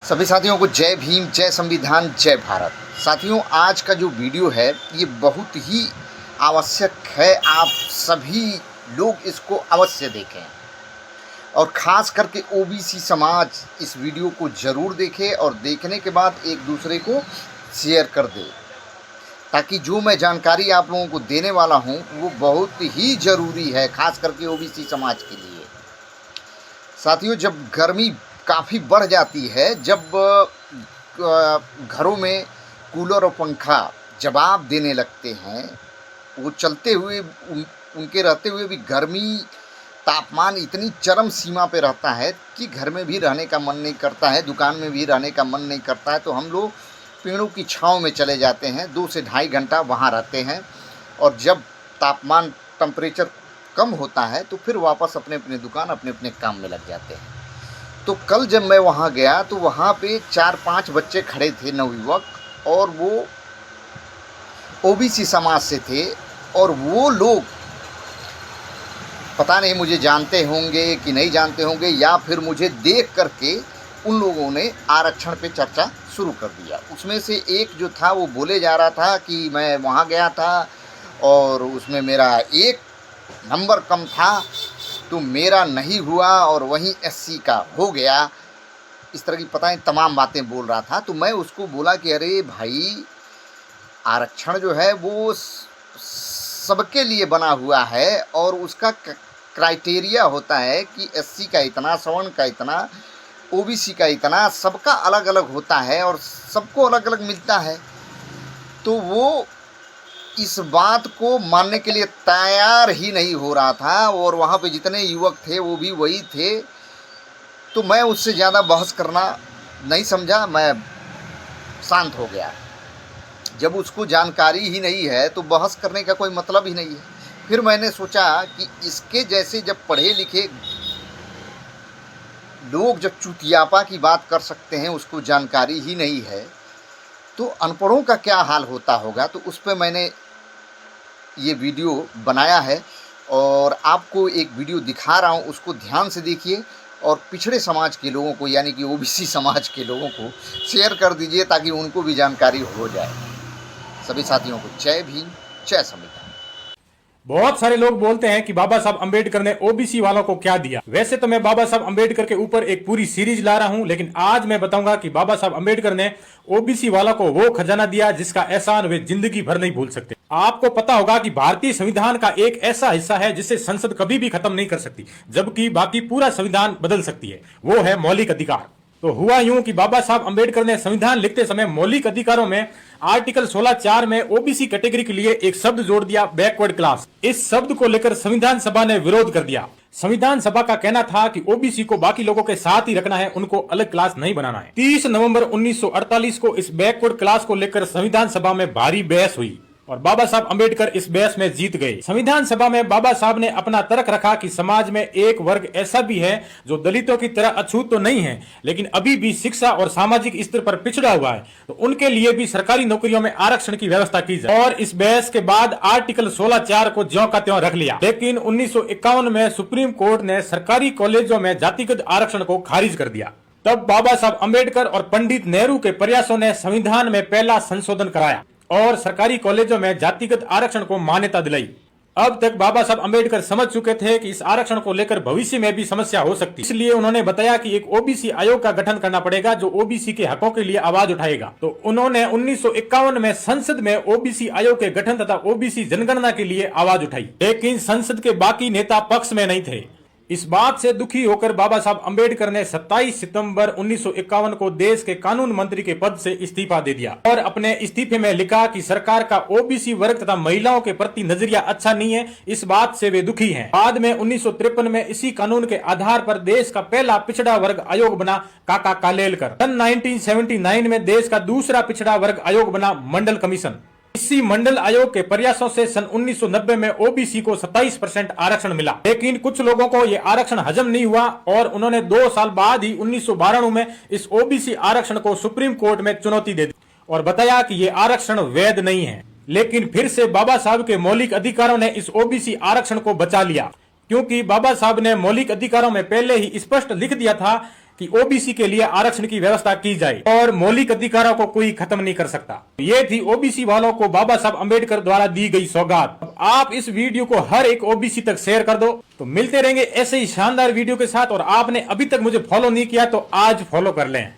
सभी साथियों को जय भीम, जय संविधान, जय भारत। साथियों, आज का जो वीडियो है ये बहुत ही आवश्यक है। आप सभी लोग इसको अवश्य देखें और ख़ास करके ओबीसी समाज इस वीडियो को ज़रूर देखे और देखने के बाद एक दूसरे को शेयर कर दे, ताकि जो मैं जानकारी आप लोगों को देने वाला हूँ वो बहुत ही ज़रूरी है, ख़ास करके ओबीसी समाज के लिए। साथियों, जब गर्मी काफ़ी बढ़ जाती है, जब घरों में कूलर और पंखा जवाब देने लगते हैं, वो चलते हुए उनके रहते हुए भी गर्मी तापमान इतनी चरम सीमा पे रहता है कि घर में भी रहने का मन नहीं करता है, दुकान में भी रहने का मन नहीं करता है। तो हम लोग पेड़ों की छांव में चले जाते हैं, 2 से ढाई घंटा वहाँ रहते हैं और जब तापमान टेम्परेचर कम होता है तो फिर वापस अपने अपने दुकान, अपने अपने काम में लग जाते हैं। तो कल जब मैं वहाँ गया तो वहाँ पे 4-5 बच्चे खड़े थे, नवयुवक, और वो ओबीसी समाज से थे। और वो लोग पता नहीं मुझे जानते होंगे कि नहीं जानते होंगे, या फिर मुझे देख करके उन लोगों ने आरक्षण पे चर्चा शुरू कर दिया। उसमें से एक जो था वो बोले जा रहा था कि मैं वहाँ गया था और उसमें मेरा 1 नंबर कम था तो मेरा नहीं हुआ और वहीं एससी का हो गया। इस तरह की पता नहीं तमाम बातें बोल रहा था। तो मैं उसको बोला कि अरे भाई, आरक्षण जो है वो सबके लिए बना हुआ है और उसका क्राइटेरिया होता है कि एससी का इतना, सवर्ण का इतना, ओबीसी का इतना, सबका अलग अलग होता है और सबको अलग अलग मिलता है। तो वो इस बात को मानने के लिए तैयार ही नहीं हो रहा था और वहाँ पे जितने युवक थे वो भी वही थे। तो मैं उससे ज़्यादा बहस करना नहीं समझा, मैं शांत हो गया। जब उसको जानकारी ही नहीं है तो बहस करने का कोई मतलब ही नहीं है। फिर मैंने सोचा कि इसके जैसे जब पढ़े लिखे लोग जब चुतियापा की बात कर सकते हैं, उसको जानकारी ही नहीं है, तो अनपढ़ों का क्या हाल होता होगा। तो उस पर मैंने ये वीडियो बनाया है और आपको एक वीडियो दिखा रहा हूँ, उसको ध्यान से देखिए और पिछड़े समाज के लोगों को, यानी कि ओबीसी समाज के लोगों को शेयर कर दीजिए ताकि उनको भी जानकारी हो जाए। सभी साथियों को जय भीम, जय संविधान। बहुत सारे लोग बोलते हैं कि बाबा साहब अंबेडकर ने ओबीसी वालों को क्या दिया। वैसे तो मैं बाबा साहब अंबेडकर के ऊपर एक पूरी सीरीज ला रहा हूं, लेकिन आज मैं बताऊंगा कि बाबा साहब अंबेडकर ने ओबीसी वालों को वो खजाना दिया जिसका एहसान वे जिंदगी भर नहीं भूल सकते। आपको पता होगा कि भारतीय संविधान का एक ऐसा हिस्सा है जिसे संसद कभी भी खत्म नहीं कर सकती, जबकि बाकी पूरा संविधान बदल सकती है, वो है मौलिक अधिकार। तो हुआ यूं कि बाबा साहब अंबेडकर ने संविधान लिखते समय मौलिक अधिकारों में आर्टिकल 16(4) में ओबीसी कैटेगरी के लिए एक शब्द जोड़ दिया, बैकवर्ड क्लास। इस शब्द को लेकर संविधान सभा ने विरोध कर दिया। संविधान सभा का कहना था कि ओबीसी को बाकी लोगों के साथ ही रखना है, उनको अलग क्लास नहीं बनाना है। 30 नवंबर 1948 को इस बैकवर्ड क्लास को लेकर संविधान सभा में भारी बहस हुई और बाबा साहब अंबेडकर इस बहस में जीत गए। संविधान सभा में बाबा साहब ने अपना तर्क रखा कि समाज में एक वर्ग ऐसा भी है जो दलितों की तरह अछूत तो नहीं है, लेकिन अभी भी शिक्षा और सामाजिक स्तर पर पिछड़ा हुआ है, तो उनके लिए भी सरकारी नौकरियों में आरक्षण की व्यवस्था की जाए। और इस बहस के बाद आर्टिकल 16(4) को ज्यों का त्यों रख लिया। लेकिन 1951 में सुप्रीम कोर्ट ने सरकारी कॉलेजों में जातिगत आरक्षण को खारिज कर दिया। तब बाबा साहब अंबेडकर और पंडित नेहरू के प्रयासों ने संविधान में पहला संशोधन कराया और सरकारी कॉलेजों में जातिगत आरक्षण को मान्यता दिलाई। अब तक बाबा साहब अंबेडकर समझ चुके थे कि इस आरक्षण को लेकर भविष्य में भी समस्या हो सकती, इसलिए उन्होंने बताया कि एक ओबीसी आयोग का गठन करना पड़ेगा जो ओबीसी के हकों के लिए आवाज उठाएगा। तो उन्होंने 1951 में संसद में ओबीसी आयोग के गठन तथा ओबीसी जनगणना के लिए आवाज उठाई, लेकिन संसद के बाकी नेता पक्ष में नहीं थे। इस बात से दुखी होकर बाबा साहब अंबेडकर ने 27 सितंबर 1951 को देश के कानून मंत्री के पद से इस्तीफा दे दिया और अपने इस्तीफे में लिखा कि सरकार का ओबीसी वर्ग तथा महिलाओं के प्रति नजरिया अच्छा नहीं है, इस बात से वे दुखी हैं। बाद में 1953 में इसी कानून के आधार पर देश का पहला पिछड़ा वर्ग आयोग बना काका कालेलकर। सन 1979 में देश का दूसरा पिछड़ा वर्ग आयोग बना मंडल कमीशन। इसी मंडल आयोग के प्रयासों से सन 1990 में ओबीसी को 27% आरक्षण मिला, लेकिन कुछ लोगों को यह आरक्षण हजम नहीं हुआ और उन्होंने 2 साल बाद ही 1992 में इस ओबीसी आरक्षण को सुप्रीम कोर्ट में चुनौती दे दी और बताया कि यह आरक्षण वैध नहीं है। लेकिन फिर से बाबा साहब के मौलिक अधिकारों ने इस ओबीसी आरक्षण को बचा लिया, क्योंकि बाबा साहब ने मौलिक अधिकारों में पहले ही स्पष्ट लिख दिया था कि ओबीसी के लिए आरक्षण की व्यवस्था की जाए और मौलिक अधिकारों को कोई खत्म नहीं कर सकता। ये थी ओबीसी वालों को बाबा साहब अंबेडकर द्वारा दी गई सौगात। अब आप इस वीडियो को हर एक ओबीसी तक शेयर कर दो। तो मिलते रहेंगे ऐसे ही शानदार वीडियो के साथ, और आपने अभी तक मुझे फॉलो नहीं किया तो आज फॉलो कर लें।